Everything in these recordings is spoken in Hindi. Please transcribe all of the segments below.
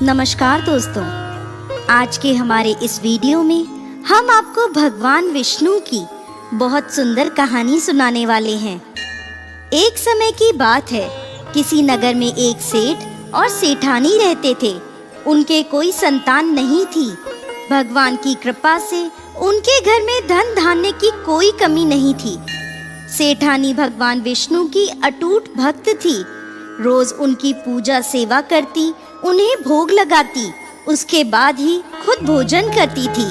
नमस्कार दोस्तों, आज के हमारे इस वीडियो में हम आपको भगवान विष्णु की बहुत सुंदर कहानी सुनाने वाले हैं। एक समय की बात है, किसी नगर में एक सेठ और सेठानी रहते थे। उनके कोई संतान नहीं थी। भगवान की कृपा से उनके घर में धन धान्य की कोई कमी नहीं थी। सेठानी भगवान विष्णु की अटूट भक्त थी। रोज उनकी पूजा सेवा करती, उन्हें भोग लगाती, उसके बाद ही खुद भोजन करती थी।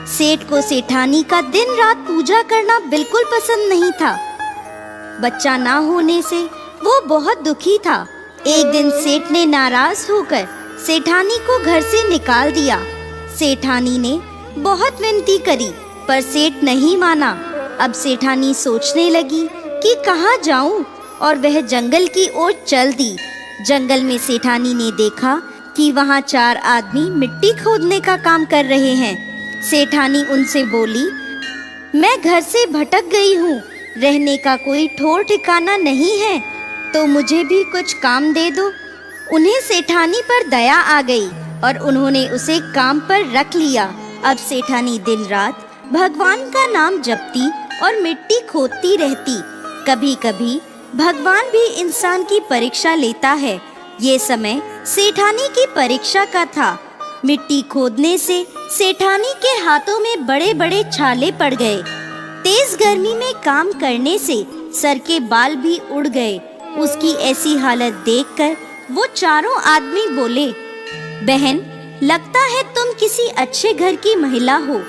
सेठ को सेठानी का दिन रात पूजा करना बिल्कुल पसंद नहीं था। बच्चा ना होने से वो बहुत दुखी था। एक दिन सेठ ने नाराज होकर सेठानी को घर से निकाल दिया। सेठानी ने बहुत विनती करी पर सेठ नहीं माना। अब सेठानी सोचने लगी कि कहाँ जाऊं, और वह जंगल की ओर चल दी। जंगल में सेठानी ने देखा कि वहाँ 4 आदमी मिट्टी खोदने का काम कर रहे हैं। सेठानी उनसे बोली, मैं घर से भटक गई हूँ, रहने का कोई ठौर ठिकाना नहीं है, तो मुझे भी कुछ काम दे दो। उन्हें सेठानी पर दया आ गई और उन्होंने उसे काम पर रख लिया। अब सेठानी दिन रात भगवान का नाम जपती और मिट्टी खोदती रहती। कभी कभी भगवान भी इंसान की परीक्षा लेता है। ये समय सेठानी की परीक्षा का था। मिट्टी खोदने से सेठानी के हाथों में बड़े बड़े छाले पड़ गए। तेज गर्मी में काम करने से सर के बाल भी उड़ गए। उसकी ऐसी हालत देखकर वो चारों आदमी बोले, बहन, लगता है तुम किसी अच्छे घर की महिला हो।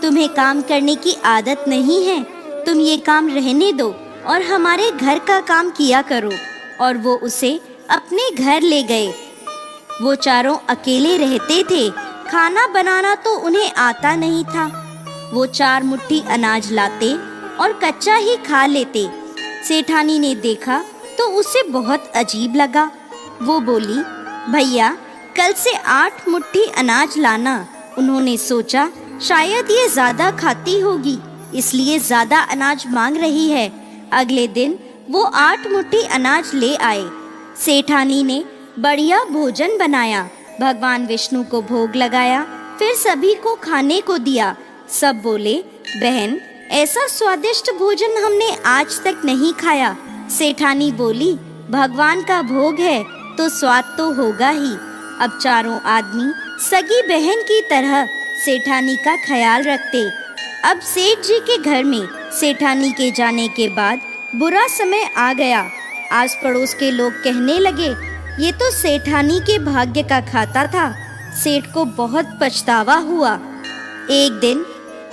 तुम्हें काम करने की आदत नहीं है। तुम ये काम रहने दो और हमारे घर का काम किया करो। और वो उसे अपने घर ले गए। वो चारों अकेले रहते थे। खाना बनाना तो उन्हें आता नहीं था। वो 4 मुट्ठी अनाज लाते और कच्चा ही खा लेते। सेठानी ने देखा तो उसे बहुत अजीब लगा। वो बोली, भैया, कल से 8 मुट्ठी अनाज लाना। उन्होंने सोचा शायद ये ज्यादा खाती होगी, इसलिए ज्यादा अनाज मांग रही है। अगले दिन वो 8 मुट्ठी अनाज ले आए। सेठानी ने बढ़िया भोजन बनाया, भगवान विष्णु को भोग लगाया, फिर सभी को खाने को दिया। सब बोले, बहन, ऐसा स्वादिष्ट भोजन हमने आज तक नहीं खाया। सेठानी बोली, भगवान का भोग है तो स्वाद तो होगा ही। अब चारों आदमी सगी बहन की तरह सेठानी का ख्याल रखते। अब सेठ जी के घर में सेठानी के जाने के बाद बुरा समय आ गया। आस पड़ोस के लोग कहने लगे, ये तो सेठानी के भाग्य का खाता था। सेठ को बहुत पछतावा हुआ। एक दिन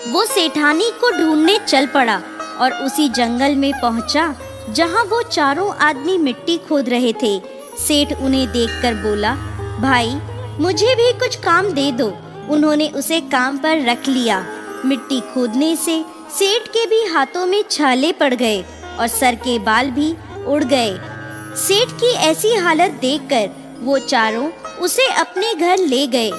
वो सेठानी को ढूंढने चल पड़ा और उसी जंगल में पहुंचा जहां वो चारों आदमी मिट्टी खोद रहे थे। सेठ उन्हें देखकर बोला, भाई, मुझे भी कुछ काम दे दो। उन्होंने उसे काम पर रख लिया। मिट्टी खोदने से सेठ के भी हाथों में छाले पड़ गए और सर के बाल भी उड़ गए। सेठ की ऐसी हालत देखकर वो चारों उसे अपने घर ले गए।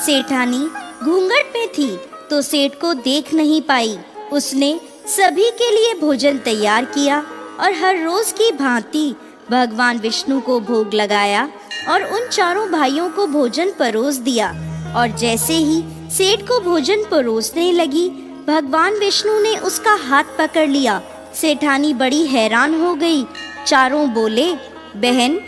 सेठानी घूंघट में थी तो सेठ को देख नहीं पाई। उसने सभी के लिए भोजन तैयार किया और हर रोज की भांति भगवान विष्णु को भोग लगाया और उन चारों भाइयों को भोजन परोस दिया। और जैसे ही सेठ को भोजन परोसने लगी, भगवान विष्णु ने उसका हाथ पकड़ लिया। सेठानी बड़ी हैरान हो गई। चारों बोले, बहन,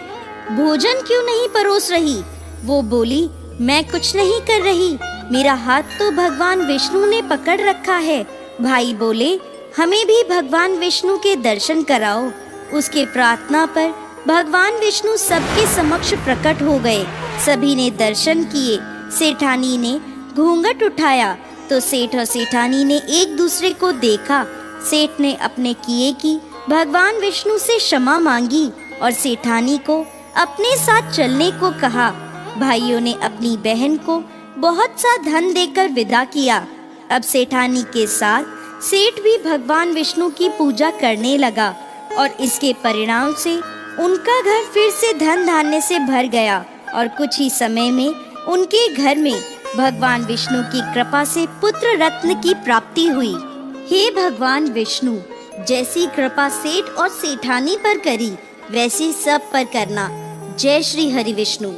भोजन क्यों नहीं परोस रही? वो बोली, मैं कुछ नहीं कर रही, मेरा हाथ तो भगवान विष्णु ने पकड़ रखा है। भाई बोले, हमें भी भगवान विष्णु के दर्शन कराओ। उसके प्रार्थना पर भगवान विष्णु सबके समक्ष प्रकट हो गए। सभी ने दर्शन किए। सेठानी ने घूंघट उठाया तो सेठ और सेठानी ने एक दूसरे को देखा। सेठ ने अपने किए की भगवान विष्णु से क्षमा मांगी और सेठानी को अपने साथ चलने को कहा। भाइयों ने अपनी बहन को बहुत सा धन देकर विदा किया। अब सेठानी के साथ सेठ भी भगवान विष्णु की पूजा करने लगा और इसके परिणाम से उनका घर फिर से धन धान्य से भर गया और कुछ ही समय में उनके घर में भगवान विष्णु की कृपा से पुत्र रत्न की प्राप्ति हुई। हे भगवान विष्णु, जैसी कृपा सेठ और सेठानी पर करी, वैसी सब पर करना। जय श्री हरि विष्णु।